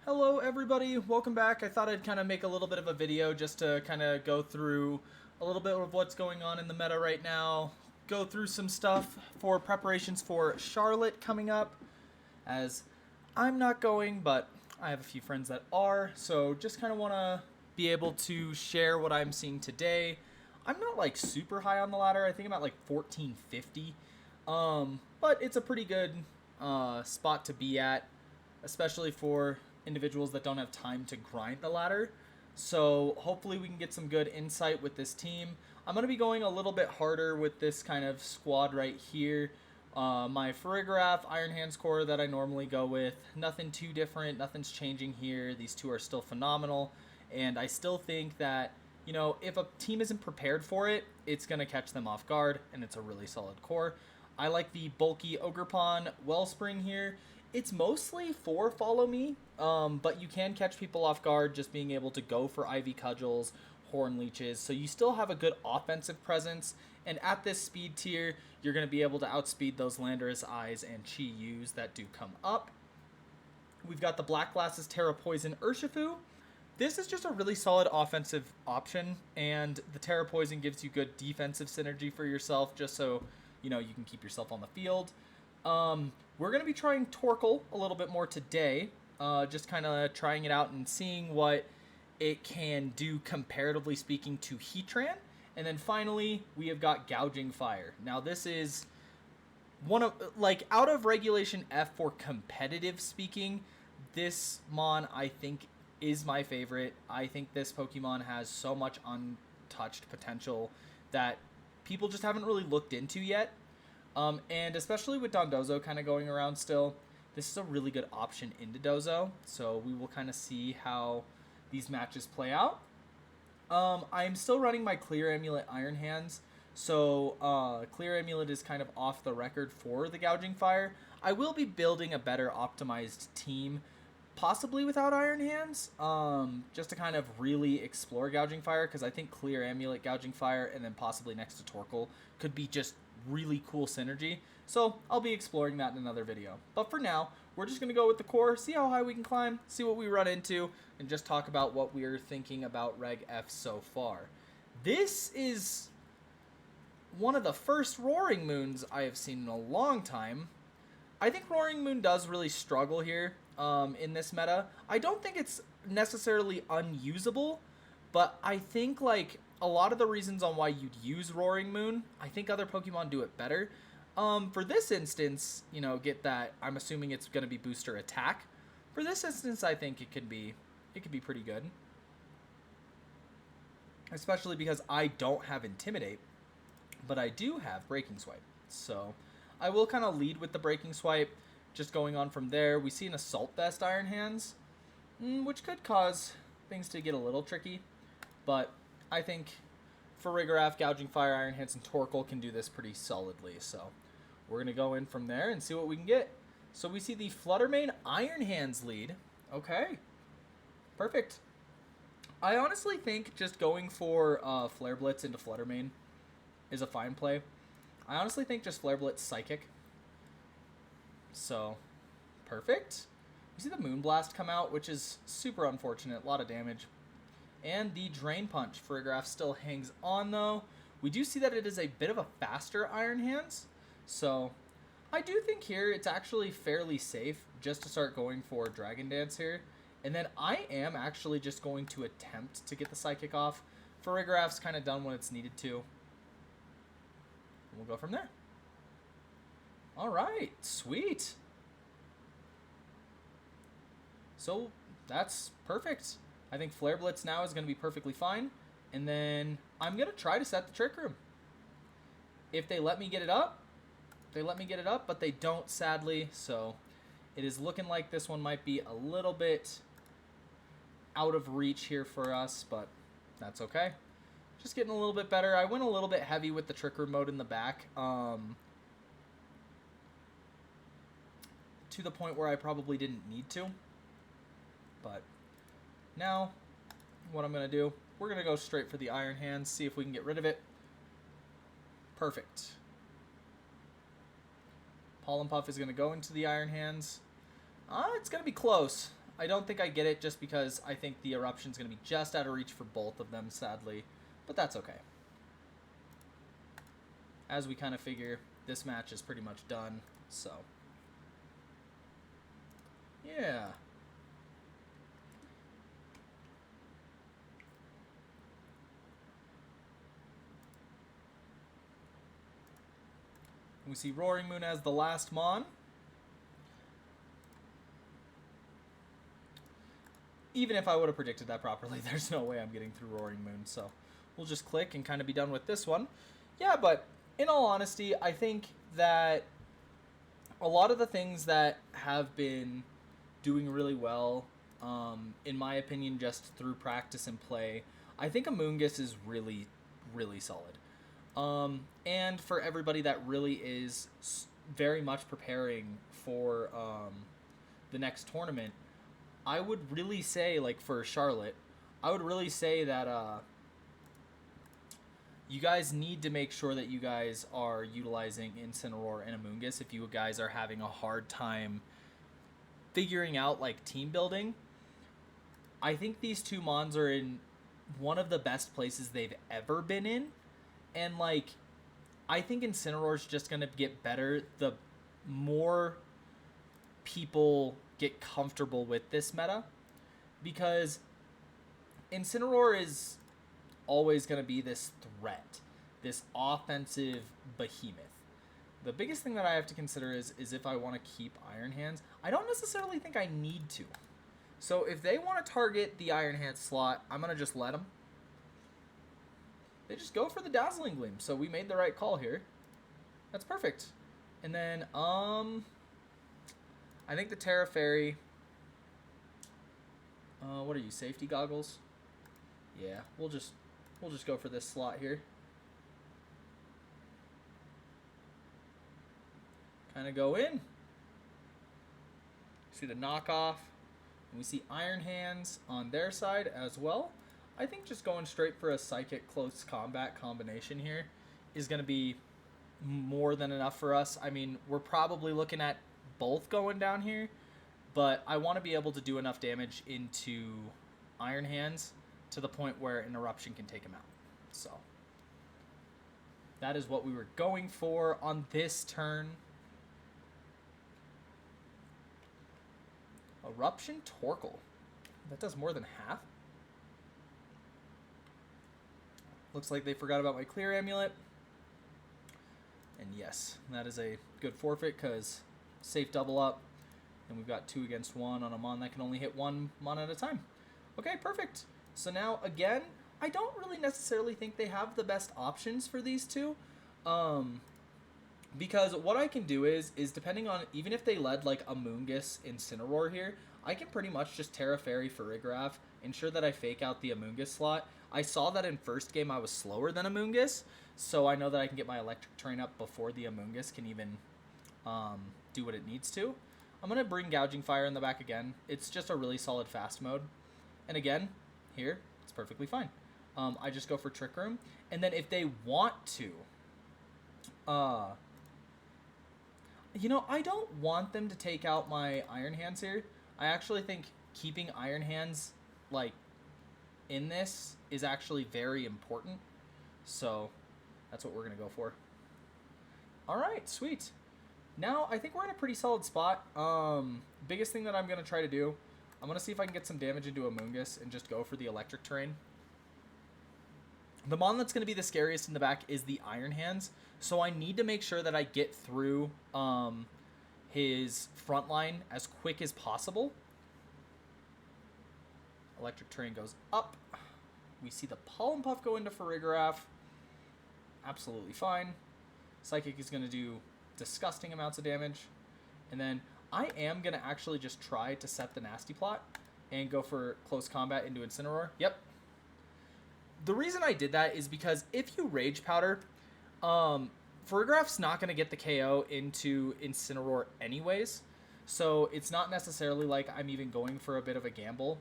Hello everybody, welcome back. I thought I'd kind of make a little bit of a video just to kind of go through a little bit of what's going on in the meta right now, go through some stuff for preparations for Charlotte coming up, as I'm not going, but I have a few friends that are, so just kind of want to be able to share what I'm seeing today. I'm not like super high on the ladder, I think I'm at like 1450, but it's a pretty good spot to be at, especially for individuals that don't have time to grind the ladder. So hopefully we can get some good insight with this team. I'm going to be going a little bit harder with this kind of squad right here. My Farigiraf Iron Hands core that I normally go with. Nothing too different. Nothing's changing here. These two are still phenomenal. And I still think that, you know, if a team isn't prepared for it, it's going to catch them off guard. And it's a really solid core. I like the bulky Ogerpon Wellspring here. It's mostly for follow me, but you can catch people off guard just being able to go for Ivy Cudgels, Horn Leeches, so you still have a good offensive presence, and at this speed tier, you're going to be able to outspeed those Landorus Eyes and Chi Yus that do come up. We've got the Black Glasses Terra Poison Urshifu. This is just a really solid offensive option, and the Terra Poison gives you good defensive synergy for yourself, just so you know you can keep yourself on the field. We're going to be trying Torkoal a little bit more today, just kind of trying it out and seeing what it can do comparatively speaking to Heatran. And then finally, we have got Gouging Fire. Now this is one of, like, out of Regulation F for competitive speaking, this Mon I think is my favorite. I think this Pokemon has so much untouched potential that people just haven't really looked into yet. And especially with Dondozo kind of going around still, this is a really good option into Dozo. So we will kind of see how these matches play out. I'm still running my Clear Amulet Iron Hands. So Clear Amulet is kind of off the record for the Gouging Fire. I will be building a better optimized team, possibly without Iron Hands, just to kind of really explore Gouging Fire, because I think Clear Amulet, Gouging Fire, and then possibly next to Torkoal could be just really cool synergy. So I'll be exploring that in another video. But for now, we're just going to go with the core, see how high we can climb, see what we run into, and just talk about what we're thinking about Reg F so far. This is one of the first Roaring Moons I have seen in a long time. I think Roaring Moon does really struggle here in this meta. I don't think it's necessarily unusable, but I think like a lot of the reasons on why you'd use Roaring Moon, I think other Pokemon do it better. For this instance, you know, get that, I'm assuming it's going to be booster attack. For this instance, I think it could be pretty good. Especially because I don't have Intimidate, but I do have Breaking Swipe. So I will kind of lead with the Breaking Swipe. Just going on from there, we see an Assault Vest Iron Hands, which could cause things to get a little tricky. But I think Farigiraf, Gouging Fire, Iron Hands, and Torkoal can do this pretty solidly. So we're going to go in from there and see what we can get. So we see the Fluttermane Iron Hands lead. Okay, perfect. I honestly think just going for Flare Blitz into Fluttermane is a fine play. I honestly think just Flare Blitz Psychic. So, perfect. We see the Moonblast come out, which is super unfortunate. A lot of damage. And the Drain Punch. Farigiraf still hangs on, though. We do see that it is a bit of a faster Iron Hands. So, I do think here it's actually fairly safe just to start going for Dragon Dance here. And then I am actually just going to attempt to get the Psychic off. Farigiraf's kind of done what it's needed to. We'll go from there. All right, sweet. So that's perfect. I think Flare Blitz now is going to be perfectly fine. And then I'm going to try to set the Trick Room. If they let me get it up, they let me get it up, but they don't, sadly. So it is looking like this one might be a little bit out of reach here for us, but that's okay. Just getting a little bit better. I went a little bit heavy with the Trick Room mode in the back. To the point where I probably didn't need to. But now, what I'm going to do, we're going to go straight for the Iron Hands, see if we can get rid of it. Perfect. Pollen Puff is going to go into the Iron Hands. It's going to be close. I don't think I get it just because I think the Eruption's going to be just out of reach for both of them, sadly. But that's okay. As we kind of figure, this match is pretty much done, so. Yeah. We see Roaring Moon as the last Mon. Even if I would have predicted that properly, there's no way I'm getting through Roaring Moon, so we'll just click and kind of be done with this one. Yeah, but in all honesty, I think that a lot of the things that have been doing really well, in my opinion, just through practice and play, I think Amoonguss is really, really solid. And for everybody that really is very much preparing for the next tournament, I would really say, like for Charlotte, I would really say that you guys need to make sure that you guys are utilizing Incineroar and Amoonguss if you guys are having a hard time figuring out like team building. I think these two Mons are in one of the best places they've ever been in. And, like, I think Incineroar's just going to get better the more people get comfortable with this meta. Because Incineroar is always going to be this threat, this offensive behemoth. The biggest thing that I have to consider is if I want to keep Iron Hands. I don't necessarily think I need to. So if they want to target the Iron Hands slot, I'm going to just let them. They just go for the Dazzling Gleam, so we made the right call here. That's perfect. And then, I think the Terra Fairy... what are you, safety goggles? Yeah, we'll just go for this slot here. Kind of go in. See the knockoff. And we see Iron Hands on their side as well. I think just going straight for a Psychic Close Combat combination here is going to be more than enough for us. I mean, we're probably looking at both going down here, but I want to be able to do enough damage into Iron Hands to the point where an Eruption can take him out. So that is what we were going for on this turn. Eruption Torkoal. That does more than half. Looks like they forgot about my Clear Amulet. And yes, that is a good forfeit because safe double up. And we've got 2 against 1 on a Mon that can only hit 1 Mon at a time. Okay, perfect. So now, again, I don't really necessarily think they have the best options for these two. Because what I can do is depending on, even if they led like Amoonguss Incineroar here, I can pretty much just Terra Fairy Farigiraf, ensure that I fake out the Amoonguss slot. I saw that in first game I was slower than Amoonguss, so I know that I can get my Electric Terrain up before the Amoonguss can even do what it needs to. I'm going to bring Gouging Fire in the back again. It's just a really solid fast mode. And again, here, it's perfectly fine. I just go for Trick Room. And then if they want to... you know, I don't want them to take out my Iron Hands here. I actually think keeping Iron Hands, like, in this is actually very important. So, that's what we're going to go for. Alright, sweet. Now, I think we're in a pretty solid spot. Biggest thing that I'm going to try to do, I'm going to see if I can get some damage into Amoonguss and just go for the Electric Terrain. The Mon that's going to be the scariest in the back is the Iron Hands, so I need to make sure that I get through his front line as quick as possible. Electric Terrain goes up. We see the Pollen Puff go into Farigiraf. Absolutely fine. Psychic is going to do disgusting amounts of damage. And then I am going to actually just try to set the Nasty Plot and go for Close Combat into Incineroar. Yep. The reason I did that is because if you Rage Powder, Farigiraf's not going to get the KO into Incineroar anyways. So it's not necessarily like I'm even going for a bit of a gamble.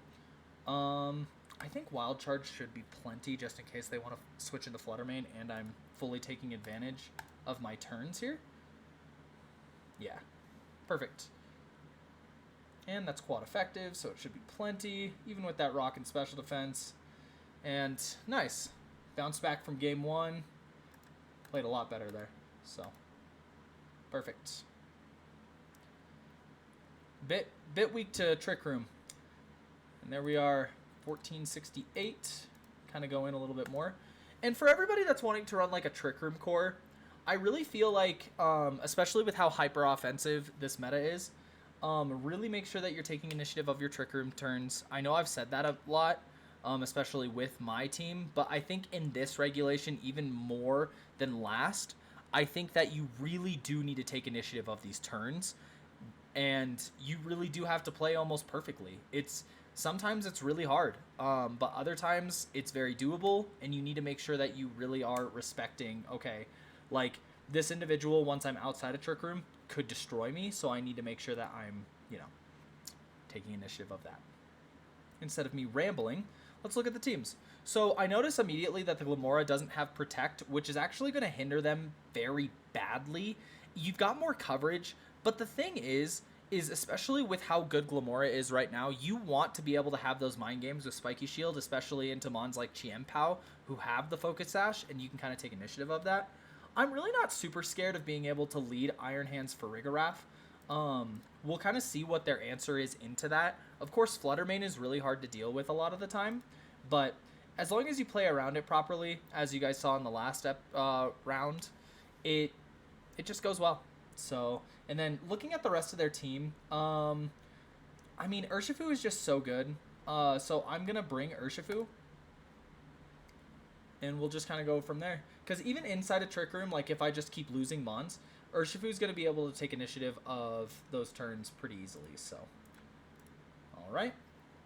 I think Wild Charge should be plenty just in case they want to switch into Flutter Mane and I'm fully taking advantage of my turns here. Yeah, perfect. And that's quad effective, so it should be plenty, even with that rock and special defense. And nice. Bounce back from game 1. Played a lot better there. So, perfect. Bit weak to Trick Room. And there we are, 1468. Kind of go in a little bit more. And for everybody that's wanting to run like a Trick Room core, I really feel like, especially with how hyper offensive this meta is, really make sure that you're taking initiative of your Trick Room turns. I know I've said that a lot, especially with my team, but I think in this regulation, even more than last, I think that you really do need to take initiative of these turns, and you really do have to play almost perfectly. Sometimes it's really hard, but other times it's very doable, and you need to make sure that you really are respecting, okay, like, this individual, once I'm outside of Trick Room, could destroy me, so I need to make sure that I'm, taking initiative of that. Instead of me rambling, let's look at the teams. So I notice immediately that the Glamora doesn't have Protect, which is actually going to hinder them very badly. You've got more coverage, but the thing is especially with how good Glamora is right now, you want to be able to have those mind games with Spiky Shield, especially into mons like Chien Pao, who have the Focus Sash, and you can kind of take initiative of that. I'm really not super scared of being able to lead Iron Hands for Rigoraph. We'll kind of see what their answer is into that. Of course, Fluttermane is really hard to deal with a lot of the time, but as long as you play around it properly, as you guys saw in the last round, it just goes well. So, and then looking at the rest of their team, I mean, Urshifu is just so good. So I'm going to bring Urshifu, and we'll just kind of go from there. Because even inside a Trick Room, like if I just keep losing mons, Urshifu's going to be able to take initiative of those turns pretty easily. So, all right.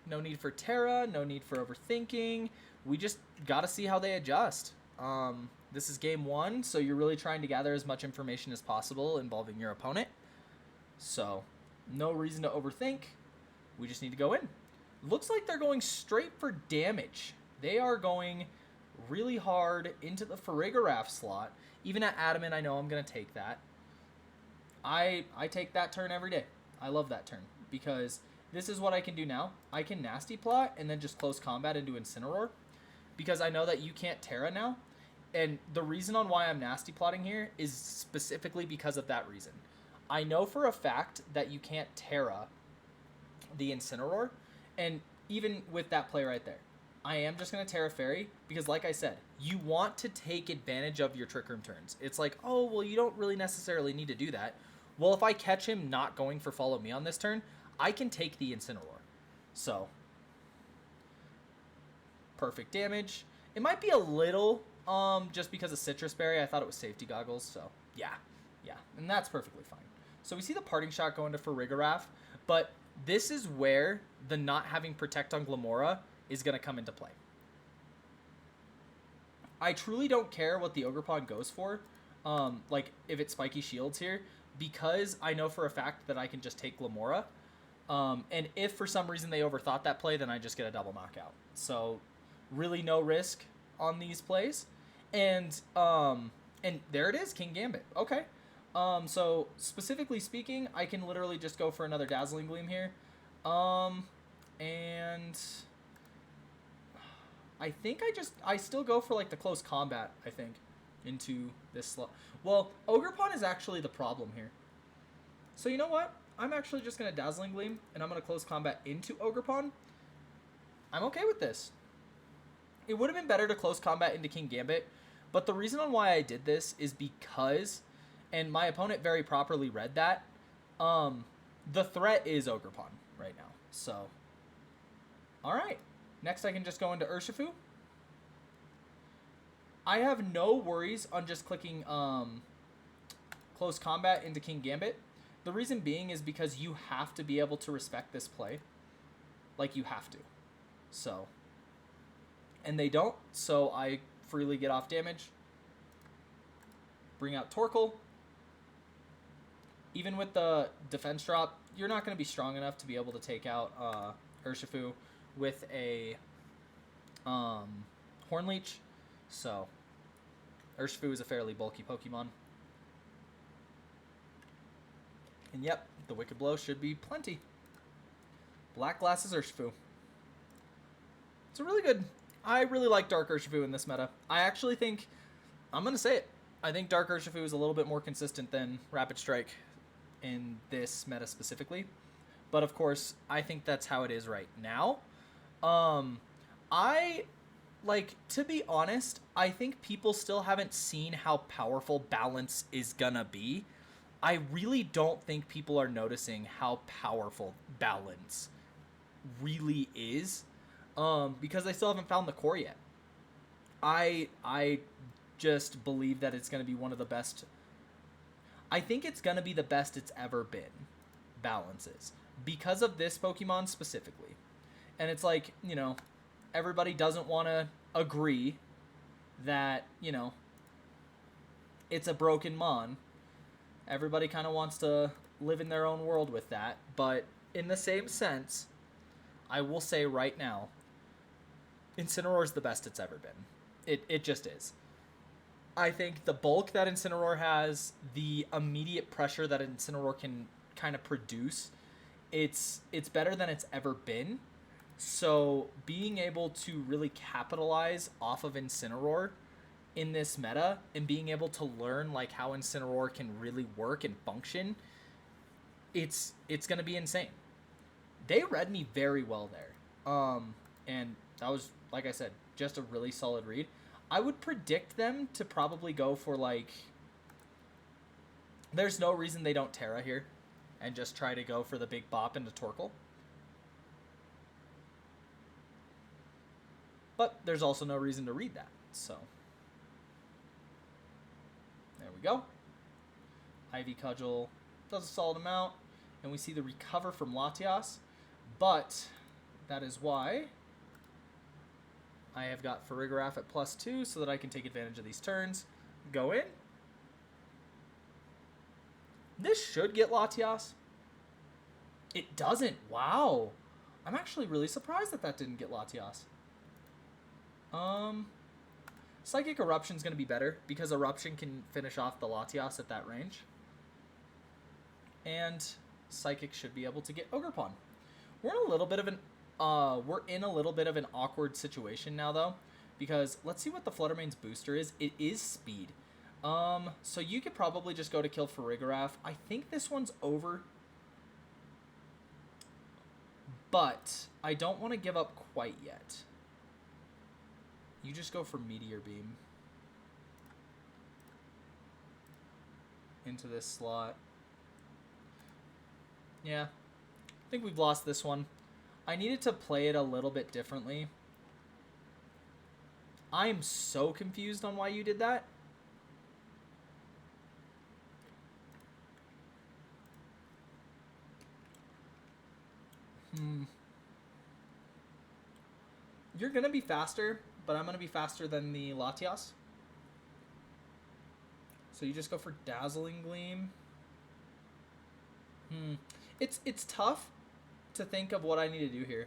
No need for Terra, no need for overthinking. We just got to see how they adjust. This is game 1, so you're really trying to gather as much information as possible involving your opponent. So, no reason to overthink. We just need to go in. Looks like they're going straight for damage. They are going really hard into the Farigiraf slot. Even at Adamant, I know I'm going to take that. I take that turn every day. I love that turn because this is what I can do now. I can Nasty Plot and then just close combat into Incineroar because I know that you can't Terra now. And the reason on why I'm Nasty Plotting here is specifically because of that reason. I know for a fact that you can't Terra the Incineroar, and even with that play right there, I am just going to Terra Fairy because, like I said, you want to take advantage of your Trick Room turns. It's like, oh, well, you don't really necessarily need to do that. Well, if I catch him not going for Follow Me on this turn, I can take the Incineroar. So, perfect damage. It might be a little, just because of Citrus Berry. I thought it was Safety Goggles, so yeah, and that's perfectly fine. So we see the Parting Shot go into Farigiraf, but this is where the not having Protect on Glamora is going to come into play. I truly don't care what the Ogerpon goes for, like if it's Spiky Shields here, because I know for a fact that I can just take Glamora, and if for some reason they overthought that play, then I just get a double knockout. So really no risk on these plays, and there it is, King Gambit. Okay, so specifically speaking, I can literally just go for another Dazzling Gleam here, and I think I still go for like the close combat, I think, into this slot. Well, Ogerpon is actually the problem here. So you know what? I'm actually just going to Dazzling Gleam, and I'm going to close combat into Ogerpon. I'm okay with this. It would have been better to close combat into King Gambit, but the reason on why I did this is because, and my opponent very properly read that, the threat is Ogerpon right now. So, alright. Next, I can just go into Urshifu. I have no worries on just clicking close combat into King Gambit. The reason being is because you have to be able to respect this play. Like, you have to. So, and they don't, so I freely get off damage. Bring out Torkoal. Even with the defense drop, you're not going to be strong enough to be able to take out Urshifu with a Horn Leech. So, Urshifu is a fairly bulky Pokemon. And yep, the Wicked Blow should be plenty. Black Glasses Urshifu. It's a really good... I really like Dark Urshifu in this meta. I actually think... I'm going to say it. I think Dark Urshifu is a little bit more consistent than Rapid Strike in this meta specifically. But of course, I think that's how it is right now. To be honest, I think people still haven't seen how powerful Balance is gonna be. I really don't think people are noticing how powerful Balance really is, because they still haven't found the core yet. I just believe that it's gonna be one of the best. I think it's gonna be the best it's ever been. Balance is, because of this Pokemon specifically. And it's like, you know, everybody doesn't want to agree that, you know, it's a broken Mon. Everybody kind of wants to live in their own world with that. But in the same sense, I will say right now, Incineroar is the best it's ever been. It just is. I think the bulk that Incineroar has, the immediate pressure that Incineroar can kind of produce, it's better than it's ever been. So being able to really capitalize off of Incineroar in this meta and being able to learn like how Incineroar can really work and function, it's going to be insane. They read me very well there. And that was, like I said, just a really solid read. I would predict them to probably go for like... There's no reason they don't Terra here and just try to go for the big bop into Torkoal. But there's also no reason to read that, so. There we go. Ivy Cudgel does a solid amount, and we see the recover from Latias, but that is why I have got Farigiraf at +2 so that I can take advantage of these turns. Go in. This should get Latias. It doesn't. Wow. I'm actually really surprised that that didn't get Latias. Psychic Eruption's going to be better because Eruption can finish off the Latias at that range. And Psychic should be able to get Ogerpon. We're in a little bit of an awkward situation now though, because let's see what the Fluttermane's booster is. It is speed. So you could probably just go to kill Farigiraf. I think this one's over, but I don't want to give up quite yet. You just go for Meteor Beam into this slot. Yeah, I think we've lost this one. I needed to play it a little bit differently. I'm so confused on why you did that. You're going to be faster, but I'm going to be faster than the Latias. So you just go for Dazzling Gleam. It's tough to think of what I need to do here.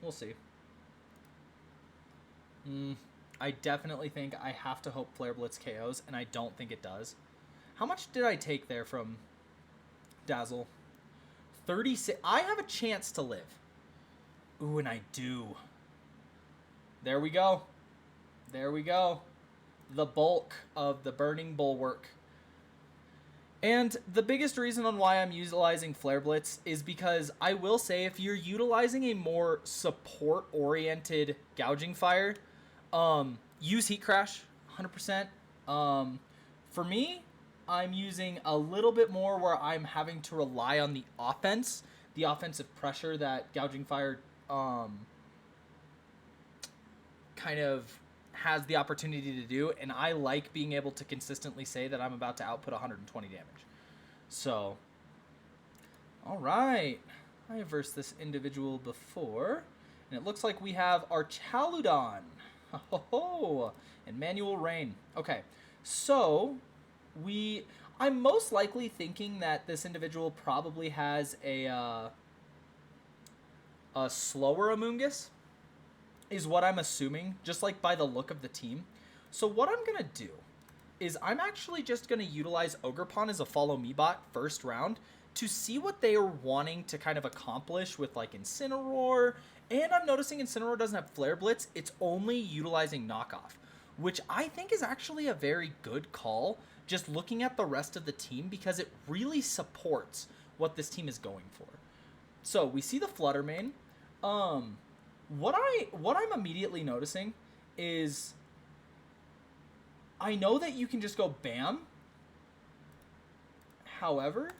We'll see. I definitely think I have to hope Flare Blitz KOs, and I don't think it does. How much did I take there from Dazzle? 36. I have a chance to live. Ooh, and I do. There we go. There we go. The bulk of the Burning Bulwark. And the biggest reason on why I'm utilizing Flare Blitz is because I will say if you're utilizing a more support-oriented Gouging Fire, use Heat Crash, 100%. For me, I'm using a little bit more where I'm having to rely on the offense, the offensive pressure that Gouging Fire kind of has the opportunity to do, and I like being able to consistently say that I'm about to output 120 damage. So, alright. I have versed this individual before, and it looks like we have our Chaludon. Ho-ho-ho! And Manual Rain. Okay, so I'm most likely thinking that this individual probably has a slower Amoonguss, is what I'm assuming, just like by the look of the team. So what I'm going to do is I'm actually just going to utilize Ogerpon as a follow me bot first round, to see what they are wanting to kind of accomplish with like Incineroar. And I'm noticing Incineroar doesn't have Flare Blitz. It's only utilizing Knockoff, which I think is actually a very good call, just looking at the rest of the team, because it really supports what this team is going for. So we see the Flutter Mane. What I'm immediately noticing is I know that you can just go bam. However,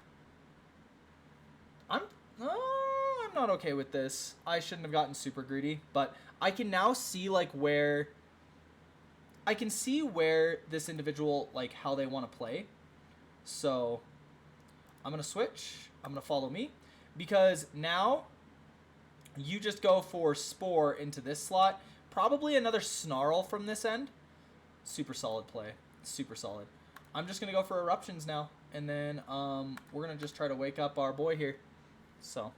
I'm not okay with this. I shouldn't have gotten super greedy, but I can now see like where I can see where this individual, like how they want to play. So I'm going to switch. I'm going to follow me, because now you just go for Spore into this slot. Probably another Snarl from this end. Super solid play. Super solid. I'm just going to go for Eruptions now. And then we're going to just try to wake up our boy here. So.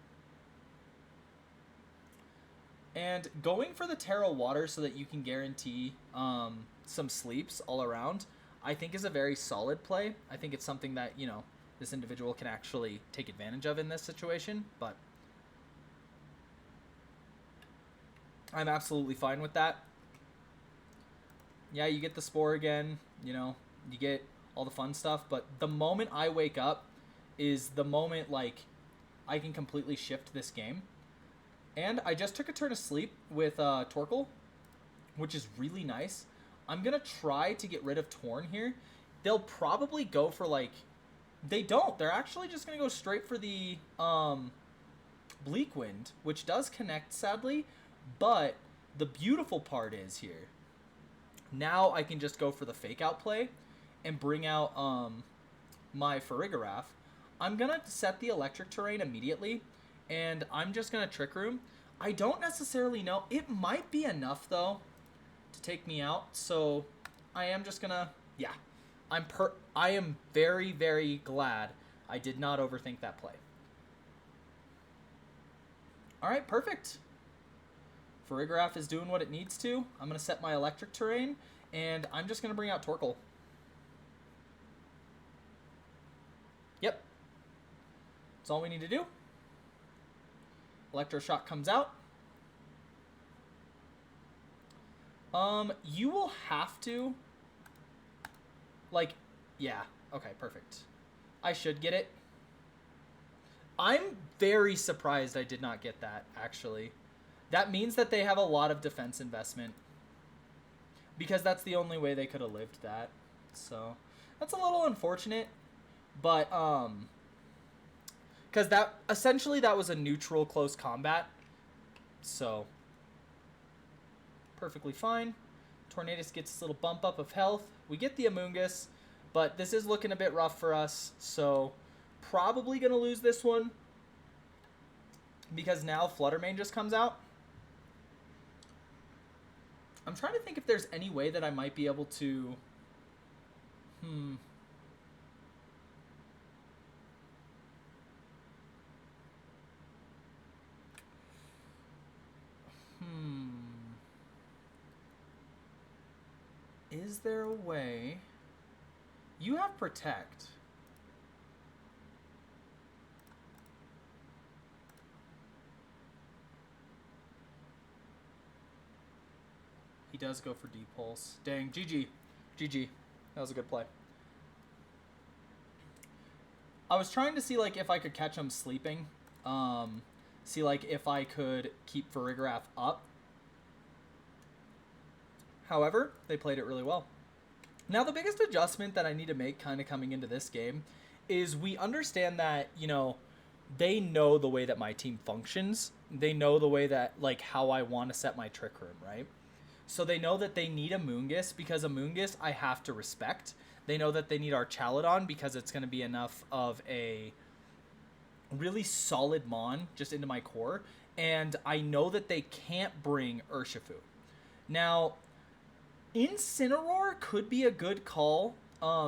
And going for the Terra Water so that you can guarantee some sleeps all around, I think is a very solid play. I think it's something that, you know, this individual can actually take advantage of in this situation. But I'm absolutely fine with that. Yeah, you get the Spore again, you know, you get all the fun stuff, but the moment I wake up is the moment, like, I can completely shift this game. And I just took a turn of sleep with Torkoal, which is really nice. I'm going to try to get rid of Torn here. They'll probably go for, like, they don't. They're actually just going to go straight for the Bleak Wind, which does connect, sadly. But the beautiful part is here, now I can just go for the Fake Out play and bring out my Farigiraf. I'm going to set the Electric Terrain immediately, and I'm just going to Trick Room. I don't necessarily know. It might be enough, though, to take me out. So I am just going to, yeah. I am very, very glad I did not overthink that play. All right, perfect. Farigiraf is doing what it needs to. I'm going to set my Electric Terrain, and I'm just going to bring out Torkoal. Yep. That's all we need to do. Electroshock comes out. You will have to, like, yeah. Okay, perfect. I should get it. I'm very surprised I did not get that, actually. That means that they have a lot of defense investment, because that's the only way they could have lived that. So that's a little unfortunate, but because that essentially that was a neutral close combat. So perfectly fine. Tornadus gets this little bump up of health. We get the Amoonguss, but this is looking a bit rough for us. So probably gonna lose this one, because now Flutter Mane just comes out. I'm trying to think if there's any way that I might be able to... Is there a way... You have Protect. He does go for Deep Pulse. Dang, GG. GG. That was a good play. I was trying to see, like, if I could catch him sleeping. See, like, if I could keep Farigiraf up. However, they played it really well. Now, the biggest adjustment that I need to make kind of coming into this game is we understand that, you know, they know the way that my team functions. They know the way that, like, how I want to set my Trick Room, right? So they know that they need Amoonguss, because Amoonguss I have to respect. They know that they need our Chaladon, because it's going to be enough of a really solid Mon just into my core. And I know that they can't bring Urshifu. Now, Incineroar could be a good call,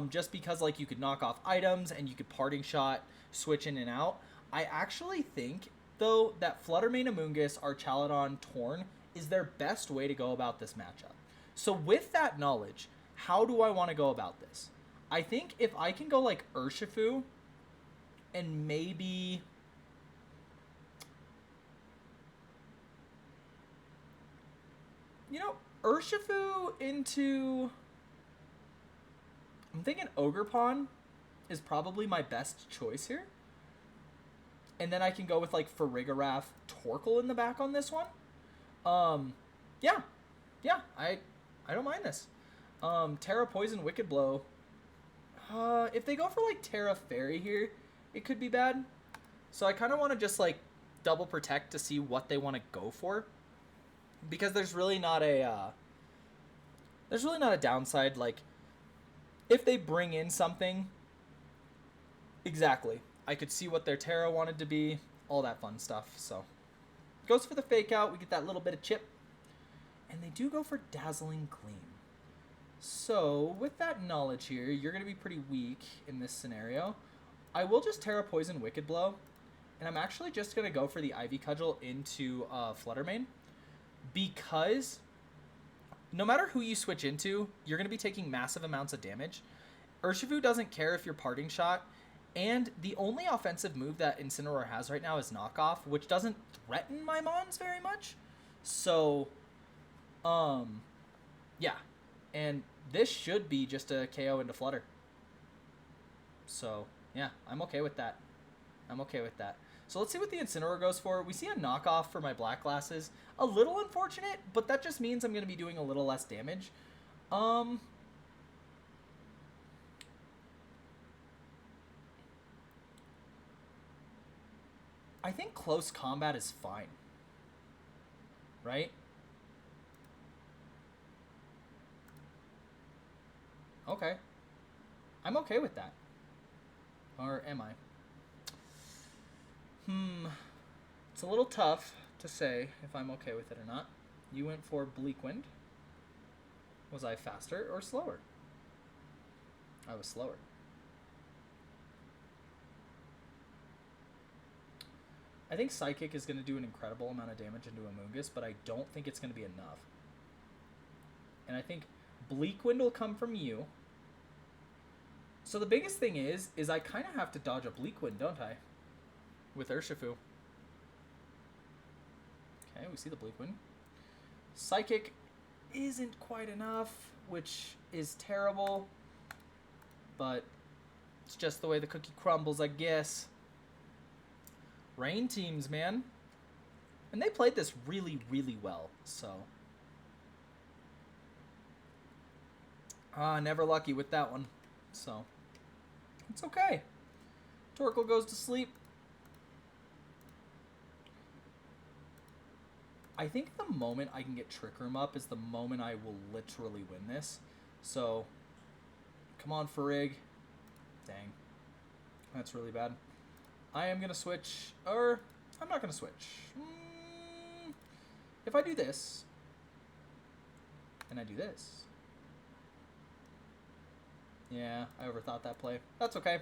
just because, like, you could knock off items and you could Parting Shot, switch in and out. I actually think, though, that Flutter Mane, Amoonguss, Archaladon, Torn is their best way to go about this matchup. So with that knowledge, how do I want to go about this? I think if I can go like Urshifu and maybe... You know, Urshifu into... I'm thinking Ogerpon is probably my best choice here. And then I can go with, like, Farigiraf, Torkoal in the back on this one. Yeah. Yeah, I don't mind this. Terra Poison, Wicked Blow. If they go for, like, Terra Fairy here, it could be bad. So I kind of want to just, like, double protect to see what they want to go for. Because there's really not a downside. Like, if they bring in something, exactly, I could see what their Terra wanted to be, all that fun stuff. So goes for the fake out. We get that little bit of chip, and they do go for Dazzling Gleam. So with that knowledge here, you're going to be pretty weak in this scenario. I will just Terra Poison Wicked Blow, and I'm actually just going to go for the Ivy Cudgel into Fluttermane, because no matter who you switch into, you're going to be taking massive amounts of damage. Urshifu doesn't care if you're Parting Shot, and the only offensive move that Incineroar has right now is Knockoff, which doesn't threaten my Mons very much. So, yeah. And this should be just a KO into Flutter. So, yeah, I'm okay with that. I'm okay with that. So let's see what the Incineroar goes for. We see a Knockoff for my Black Glasses. A little unfortunate, but that just means I'm going to be doing a little less damage. I think close combat is fine. Right? Okay. I'm okay with that. Or am I? It's a little tough to say if I'm okay with it or not. You went for Bleak Wind. Was I faster or slower? I was slower. I think Psychic is going to do an incredible amount of damage into Amoonguss, but I don't think it's going to be enough. And I think Bleak Wind will come from you. So the biggest thing is I kind of have to dodge a Bleak Wind, don't I? With Urshifu. Okay, we see the Bleak Wind. Psychic isn't quite enough, which is terrible. But it's just the way the cookie crumbles, I guess. Rain teams, man. And they played this really, really well, so. Never lucky with that one. So, it's okay. Torkoal goes to sleep. I think the moment I can get Trick Room up is the moment I will literally win this. So, come on, Farig. Dang. That's really bad. I am going to switch, or I'm not going to switch. If I do this, and I do this. Yeah, I overthought that play. That's okay.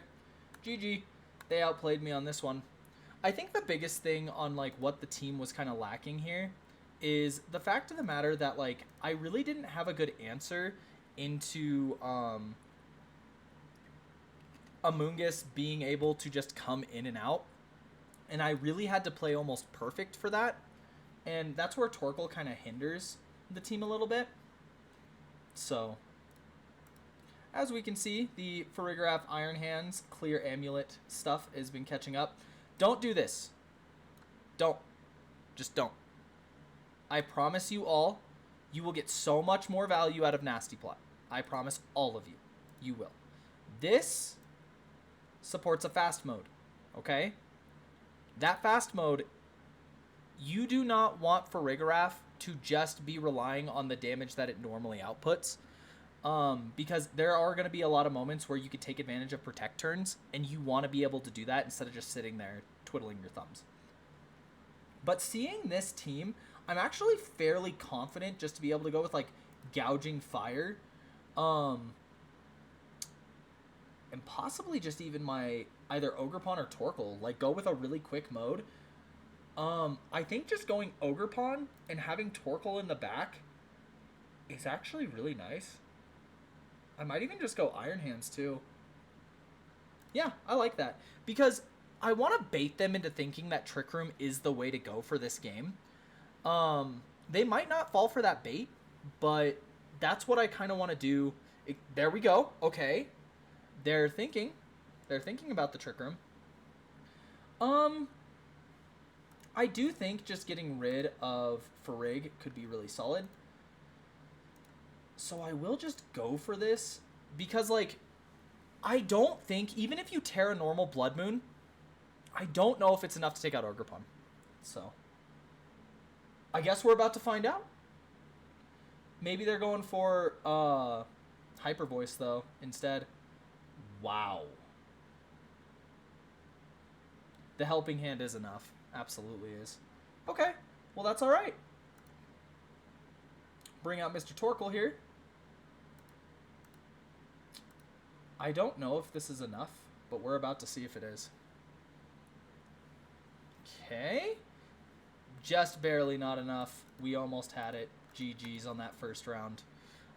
GG. They outplayed me on this one. I think the biggest thing on, like, what the team was kind of lacking here is the fact of the matter that, like, I really didn't have a good answer into, Amoonguss being able to just come in and out. And I really had to play almost perfect for that. And that's where Torkoal kind of hinders the team a little bit. So, as we can see, the Farigiraf Iron Hands Clear Amulet stuff has been catching up. Don't do this. Don't. Just don't. I promise you all, you will get so much more value out of Nasty Plot. I promise all of you. You will. This supports a fast mode, okay? That fast mode, you do not want Farigiraf to just be relying on the damage that it normally outputs, because there are going to be a lot of moments where you could take advantage of protect turns, and you want to be able to do that instead of just sitting there twiddling your thumbs. But seeing this team, I'm actually fairly confident just to be able to go with, like, Gouging Fire, and possibly just even my either Ogerpon or Torkoal, like, go with a really quick mode. I think just going Ogerpon and having Torkoal in the back is actually really nice. I might even just go Iron Hands too. Yeah, I like that. Because I want to bait them into thinking that Trick Room is the way to go for this game. They might not fall for that bait, but that's what I kind of want to do. There we go. Okay. They're thinking about the Trick Room. I do think just getting rid of Farig could be really solid. So I will just go for this because, like, I don't think, even if you tear a normal Blood Moon, I don't know if it's enough to take out Ogerpon. So I guess we're about to find out. Maybe they're going for Hyper Voice, though, instead. Wow. The Helping Hand is enough. Absolutely is. Okay. Well, that's all right. Bring out Mr. Torkoal here. I don't know if this is enough, but we're about to see if it is. Okay. Just barely not enough. We almost had it. GG's on that first round.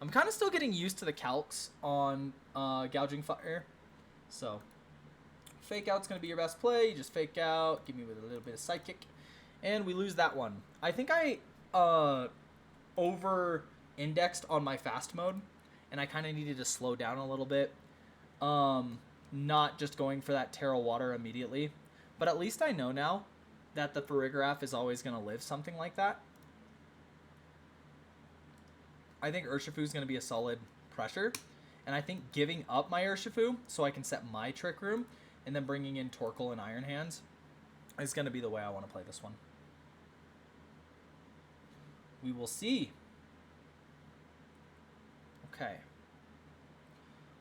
I'm kind of still getting used to the calcs on Gouging Fire. So, Fake Out's going to be your best play. You just fake out. Give me with a little bit of Psychic. And we lose that one. I think I over-indexed on my fast mode. And I kind of needed to slow down a little bit. Not just going for that Terra Water immediately. But at least I know now that the Farigiraf is always going to live something like that. I think Urshifu is going to be a solid pressure. And I think giving up my Urshifu so I can set my Trick Room and then bringing in Torkoal and Iron Hands is going to be the way I want to play this one. We will see. Okay.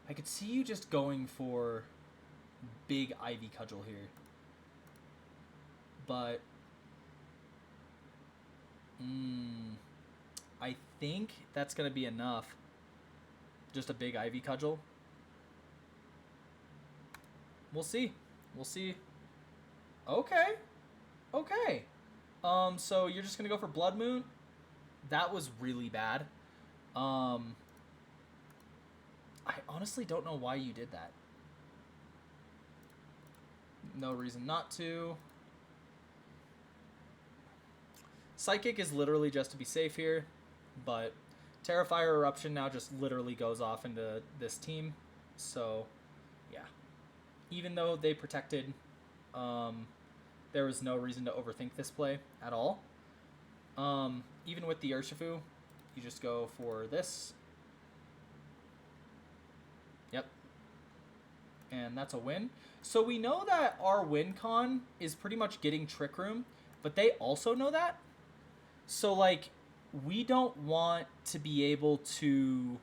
I could see you just going for big Ivy Cudgel here. But I think that's going to be enough. Just a big Ivy Cudgel. We'll see. We'll see. Okay. Okay. So you're just going to go for Blood Moon? That was really bad. I honestly don't know why you did that. No reason not to. Psychic is literally just to be safe here, but Terrifier Eruption now just literally goes off into this team. So, yeah. Even though they protected, there was no reason to overthink this play at all. Even with the Urshifu, you just go for this. Yep. And that's a win. So we know that our win con is pretty much getting Trick Room, but they also know that. So, like, we don't want to be able to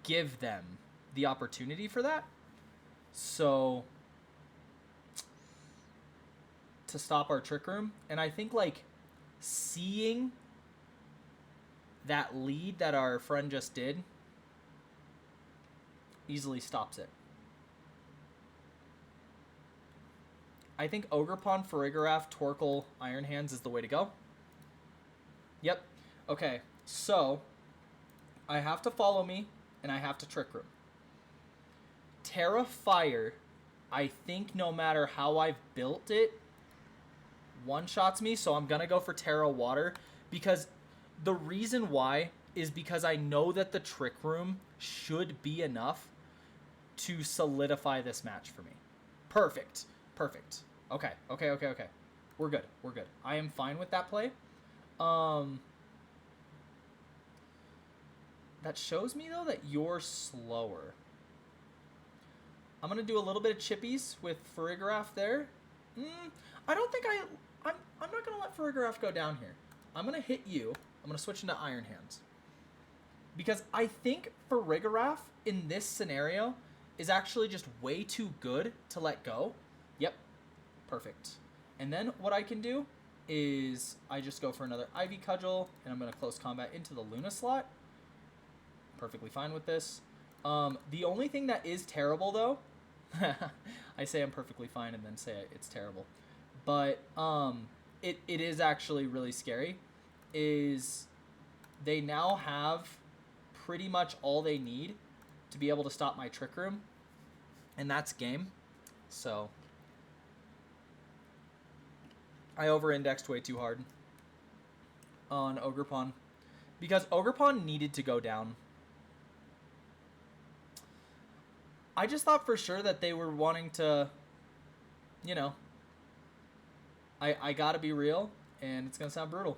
give them the opportunity for that. So, to stop our Trick Room. And I think, like, seeing that lead that our friend just did easily stops it. I think Ogerpon, Farigiraf, Torkoal, Iron Hands is the way to go. Yep. Okay, so I have to follow me, and I have to Trick Room. Terra Fire, I think no matter how I've built it, one-shots me, so I'm going to go for Terra Water, because the reason why is because I know that the Trick Room should be enough to solidify this match for me. Perfect. Perfect. Okay. We're good. We're good. I am fine with that play. That shows me, though, that you're slower. I'm going to do a little bit of chippies with Farigiraf there. I don't think I'm not going to let Farigiraf go down here. I'm going to hit you. I'm going to switch into Iron Hands. Because I think Farigiraf in this scenario is actually just way too good to let go. Yep. Perfect. And then what I can do is I just go for another Ivy Cudgel, and I'm going to close combat into the Luna slot. Perfectly fine with this. The only thing that is terrible, though, I say I'm perfectly fine and then say it's terrible, but it is actually really scary, is they now have pretty much all they need to be able to stop my Trick Room, and that's game. So I over-indexed way too hard on Ogerpon because Ogerpon needed to go down. I just thought for sure that they were wanting to, you know, I gotta be real, and it's gonna sound brutal.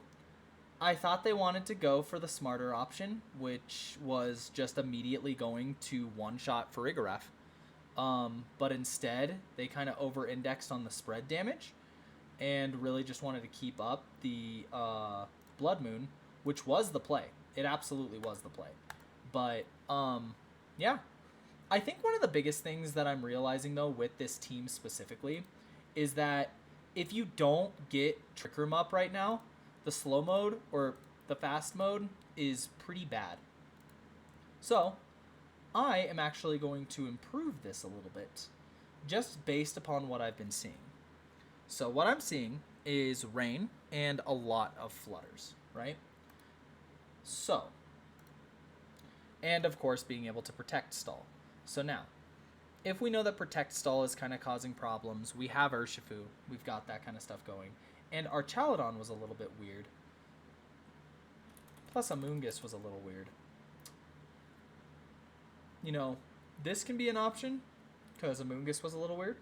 I thought they wanted to go for the smarter option, which was just immediately going to one-shot Farigiraf. But instead, they kind of over-indexed on the spread damage, and really just wanted to keep up the Blood Moon, which was the play. It absolutely was the play. But, yeah. I think one of the biggest things that I'm realizing, though, with this team specifically, is that if you don't get Trick Room up right now, the slow mode or the fast mode is pretty bad. So, I am actually going to improve this a little bit, just based upon what I've been seeing. So what I'm seeing is rain and a lot of flutters, right? So, and of course being able to protect stall. So now, if we know that protect stall is kind of causing problems, we have Urshifu, we've got that kind of stuff going, and our Chaladon was a little bit weird. Plus Amoonguss was a little weird. You know, this can be an option, because Amoonguss was a little weird.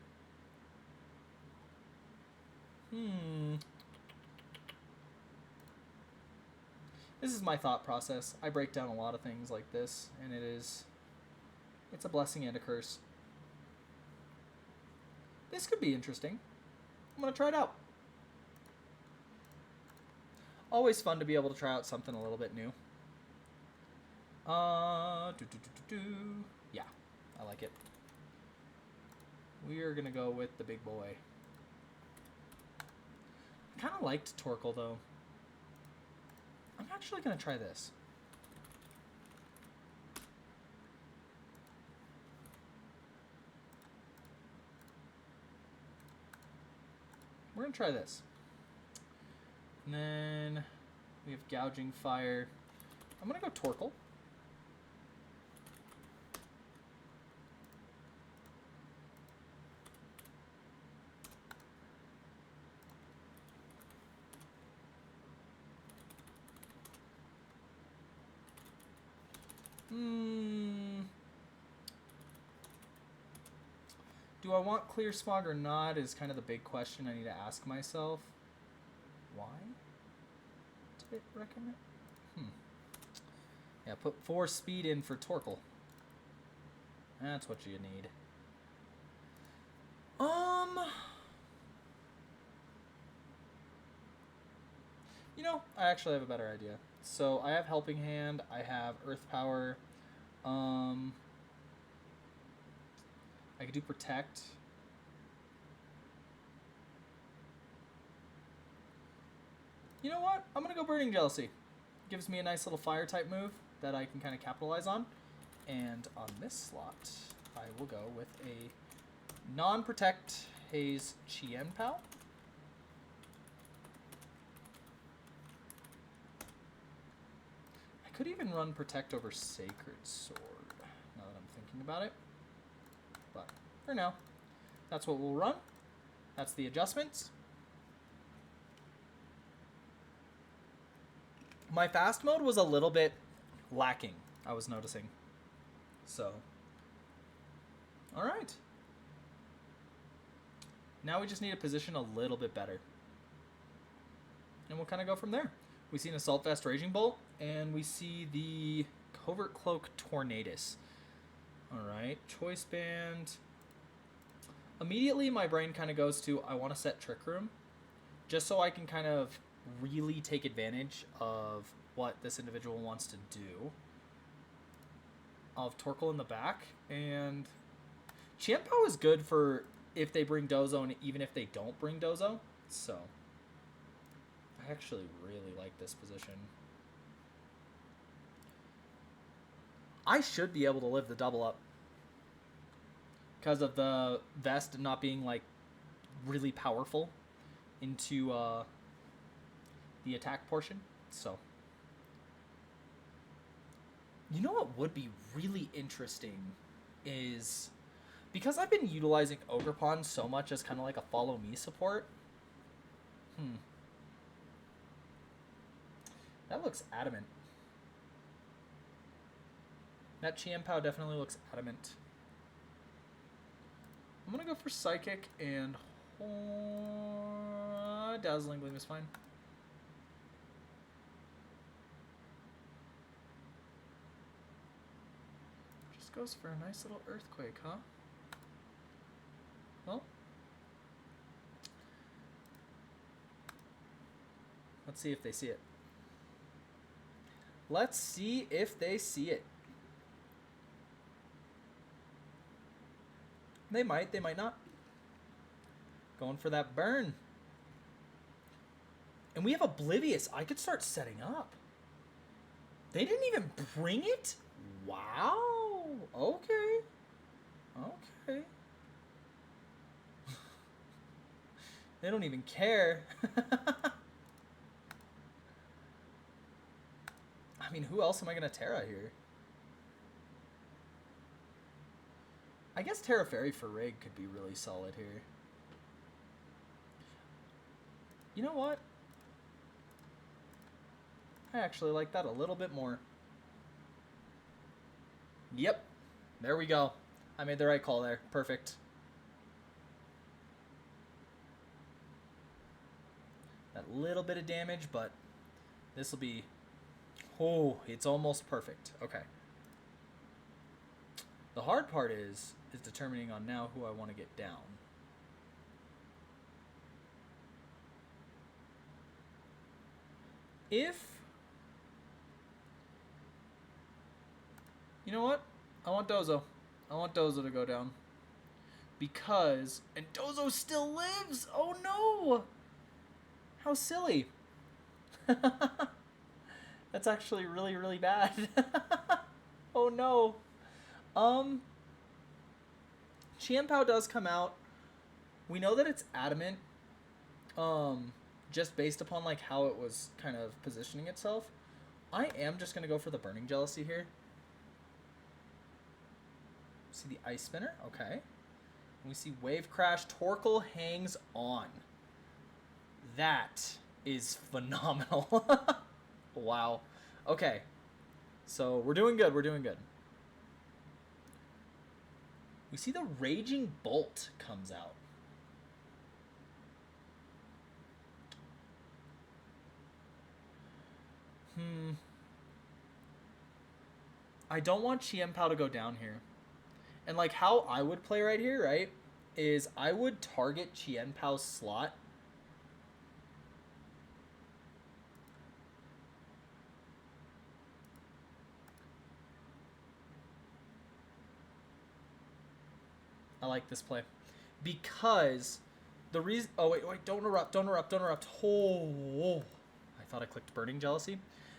This is my thought process. I break down a lot of things like this, and it's a blessing and a curse. This could be interesting. I'm going to try it out. Always fun to be able to try out something a little bit new. Yeah, I like it. We are going to go with the big boy. I kind of liked Torkoal, though. I'm actually going to try this. We're going to try this. And then we have Gouging Fire. I'm going to go Torkoal. Do I want Clear Smog or not is kind of the big question I need to ask myself. Why did it recommend? Yeah, put 4 speed in for Torkoal. That's what you need. You know, I actually have a better idea. So I have Helping Hand, I have Earth Power, I could do Protect. You know what? I'm going to go Burning Jealousy. Gives me a nice little fire type move that I can kind of capitalize on. And on this slot, I will go with a non-protect Haze Chien-Pao. I could even run Protect over Sacred Sword, now that I'm thinking about it. But for now, that's what we'll run. That's the adjustments. My fast mode was a little bit lacking, I was noticing. So, all right. Now we just need to position a little bit better. And we'll kind of go from there. We see an Assault Vest Raging Bolt, and we see the Covert Cloak Tornadus. All right, Choice Band. Immediately my brain kind of goes to, I want to set Trick Room, just so I can kind of really take advantage of what this individual wants to do. I'll have Torkoal in the back, and Chien-Pao is good for if they bring Dozo and even if they don't bring Dozo. So I actually really like this position. I should be able to live the double up because of the vest not being like really powerful into the attack portion. So, you know what would be really interesting is Because I've been utilizing Ogerpon so much as kind of like a follow me support. That looks adamant. That Chien-Pao definitely looks adamant. I'm going to go for Psychic and Dazzling Gleam is fine. Just goes for a nice little Earthquake, huh? Well, let's see if they see it. Let's see if they see it. They might not. Going for that burn. And we have Oblivious. I could start setting up. They didn't even bring it? Wow. Okay. Okay. They don't even care. I mean, who else am I going to Terra here? I guess Terra Fairy for Rig could be really solid here. You know what? I actually like that a little bit more. Yep. There we go. I made the right call there. Perfect. That little bit of damage, but this will be... Oh, it's almost perfect. Okay. The hard part is determining on now who I want to get down. If... You know what? I want Dozo. I want Dozo to go down. Because... And Dozo still lives! Oh no! How silly. That's actually really, really bad. Oh no. Chien-Pao does come out. We know that it's adamant. Just based upon like how it was kind of positioning itself. I am just gonna go for the Burning Jealousy here. See the Ice Spinner? Okay. We see Wave Crash. Torkoal hangs on. That is phenomenal. Wow. Okay. So we're doing good. We're doing good. We see the Raging Bolt comes out. I don't want Chien-Pao to go down here. And like how I would play right here, right, is I would target Chien-Pao's slot. I like this play. Because the reason... Oh, wait, don't erupt. Oh, I thought I clicked Burning Jealousy.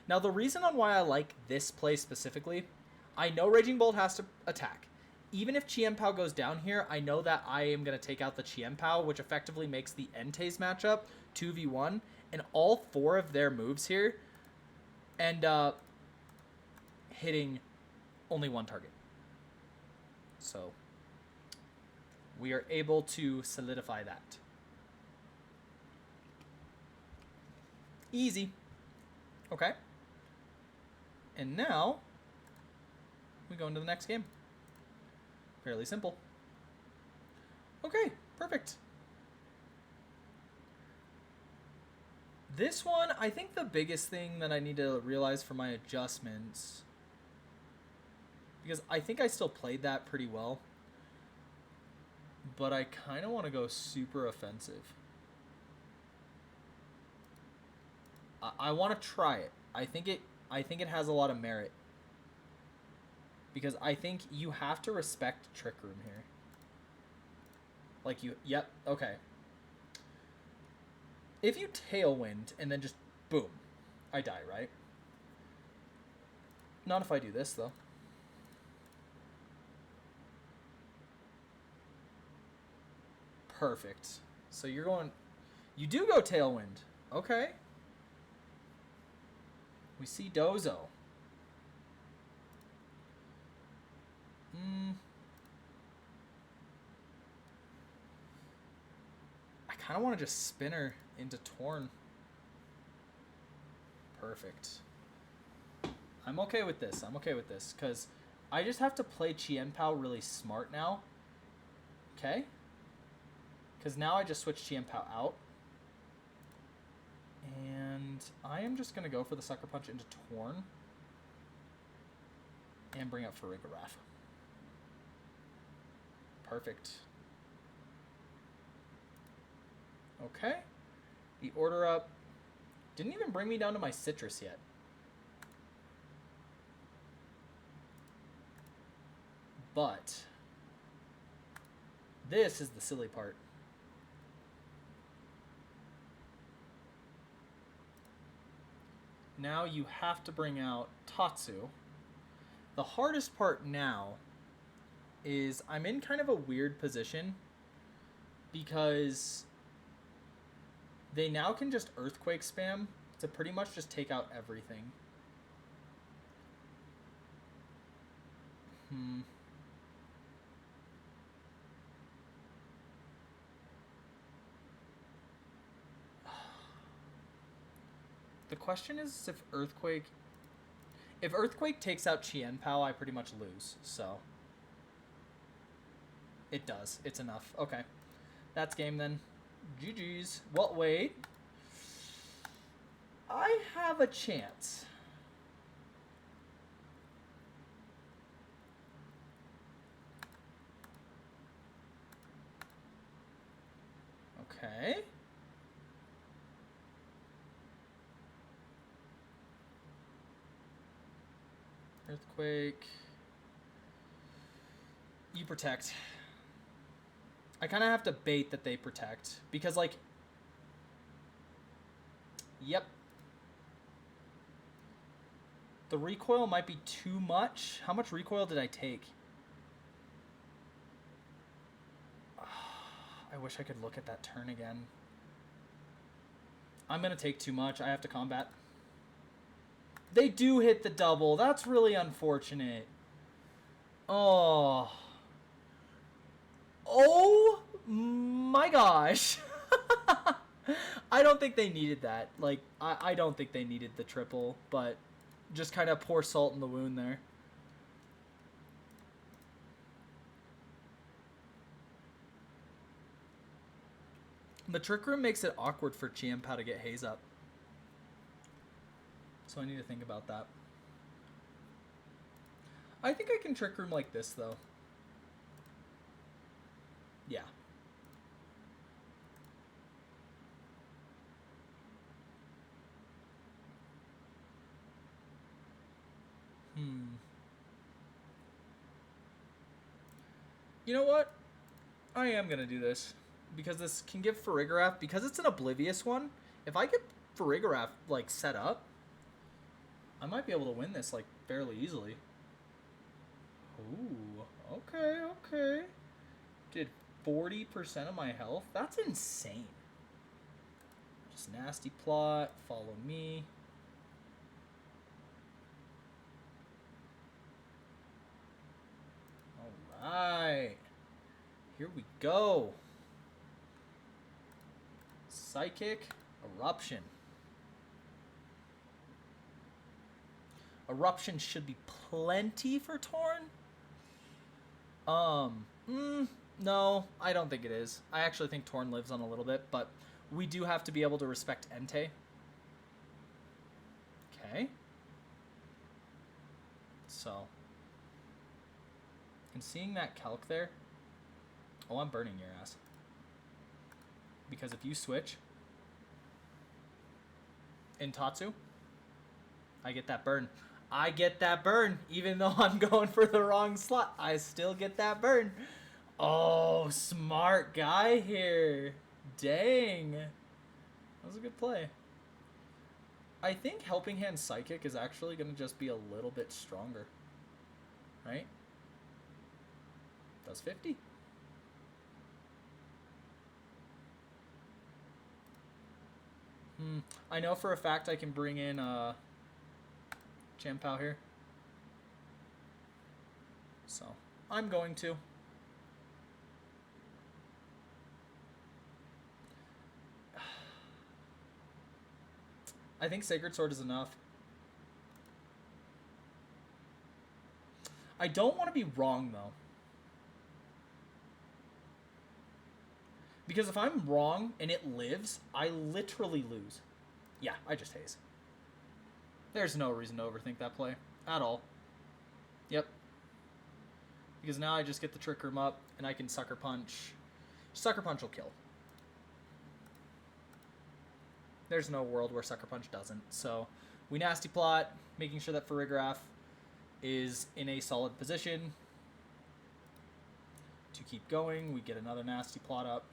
Now, the reason on why I like this play specifically, I know Raging Bolt has to attack. Even if Chien-Pao goes down here, I know that I am going to take out the Chien-Pao, which effectively makes the Entei's matchup 2v1. And all four of their moves here end up hitting only one target. So... we are able to solidify that. Easy. Okay. And now, we go into the next game. Fairly simple. Okay, perfect. This one, I think the biggest thing that I need to realize for my adjustments, because I think I still played that pretty well, but I kind of want to go super offensive. I want to try it. I think it has a lot of merit. Because I think you have to respect Trick Room here. Like you... Yep, okay. If you Tailwind and then just boom, I die, right? Not if I do this, though. Perfect. So you're going... You do go Tailwind. Okay. We see Dozo. kind of want to just spin her into Torn. Perfect. I'm okay with this. I'm okay with this because I just have to play Chien Pao really smart now. Okay? Because now I just switched Chien Pao out. And I am just going to go for the Sucker Punch into Torn. And bring up Farigiraf. Perfect. Okay. The order up didn't even bring me down to my citrus yet. But this is the silly part. Now you have to bring out Tatsu. The hardest part now is I'm in kind of a weird position because they now can just Earthquake spam to pretty much just take out everything. The question is if Earthquake takes out Chien Pao, I pretty much lose, so. It does. It's enough. Okay. That's game then. GG's. Well, wait. I have a chance. Okay. Earthquake. You protect. I kind of have to bait that they protect. Because, like... Yep. The recoil might be too much. How much recoil did I take? I wish I could look at that turn again. I'm going to take too much. I have to combat. They do hit the double. That's really unfortunate. Oh. Oh my gosh. I don't think they needed that. Like, I don't think they needed the triple, but just kind of pour salt in the wound there. The Trick Room makes it awkward for Chien Pao to get Haze up. So I need to think about that. I think I can Trick Room like this, though. Yeah. You know what? I am going to do this. Because this can give Farigiraf, because it's an Oblivious one, if I get Farigiraf, like, set up, I might be able to win this, like, fairly easily. Ooh, okay, okay. Did 40% of my health? That's insane. Just nasty plot, follow me. Alright. Here we go. Psychic Eruption. Eruption should be plenty for Torn. No, I don't think it is. I actually think Torn lives on a little bit, but we do have to be able to respect Entei. Okay. So. And seeing that calc there. Oh, I'm burning your ass. Because if you switch in Tatsu, I get that burn. I get that burn. Even though I'm going for the wrong slot, I still get that burn. Oh, smart guy here. Dang. That was a good play. I think Helping Hand Psychic is actually going to just be a little bit stronger. Right? Does 50. I know for a fact I can bring in Chien Pao here. So, I'm going to. I think Sacred Sword is enough. I don't want to be wrong, though. Because if I'm wrong and it lives, I literally lose. Yeah, I just haze. There's no reason to overthink that play. At all. Yep. Because now I just get the Trick Room up, and I can Sucker Punch. Sucker Punch will kill. There's no world where Sucker Punch doesn't. So, we Nasty Plot, making sure that Farigiraf is in a solid position to keep going. We get another Nasty Plot up.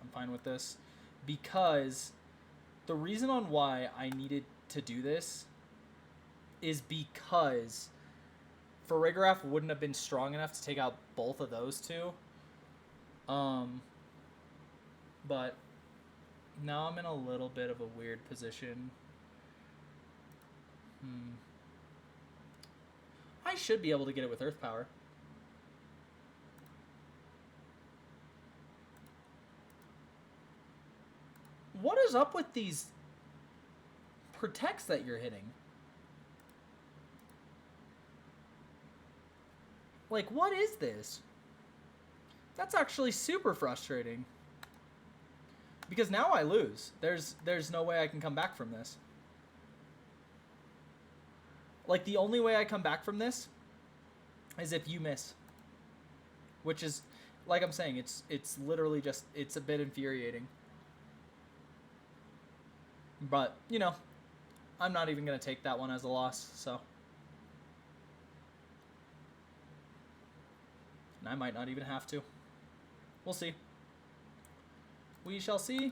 I'm fine with this. Because the reason on why I needed to do this is because Farigiraf wouldn't have been strong enough to take out both of those two. But now I'm in a little bit of a weird position. I should be able to get it with Earth Power. What is up with these protects that you're hitting? Like, what is this? That's actually super frustrating. Because now I lose. There's no way I can come back from this. Like, the only way I come back from this is if you miss. Which is, like I'm saying, it's literally just, it's a bit infuriating. But, you know, I'm not even going to take that one as a loss, so. And I might not even have to. We'll see. We shall see.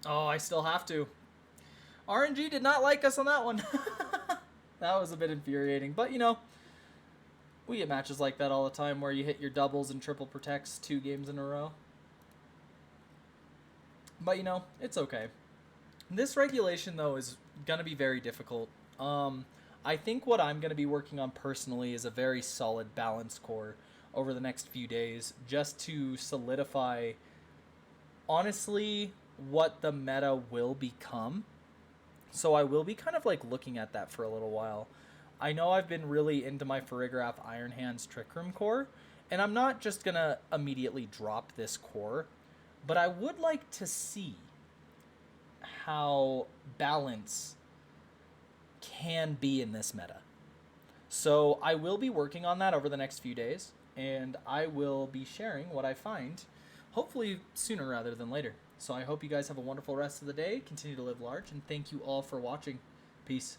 Oh, I still have to. RNG did not like us on that one. That was a bit infuriating. But, you know, we get matches like that all the time where you hit your doubles and triple protects 2 games in a row. But, you know, it's okay. This regulation, though, is going to be very difficult. I think what I'm going to be working on personally is a very solid balance core over the next few days, just to solidify, honestly, what the meta will become. So I will be kind of like looking at that for a little while. I know I've been really into my Farigiraf Iron Hands Trick Room core, and I'm not just going to immediately drop this core, but I would like to see how balance can be in this meta. So I will be working on that over the next few days, and I will be sharing what I find, hopefully sooner rather than later. So I hope you guys have a wonderful rest of the day, continue to live large, and thank you all for watching. Peace.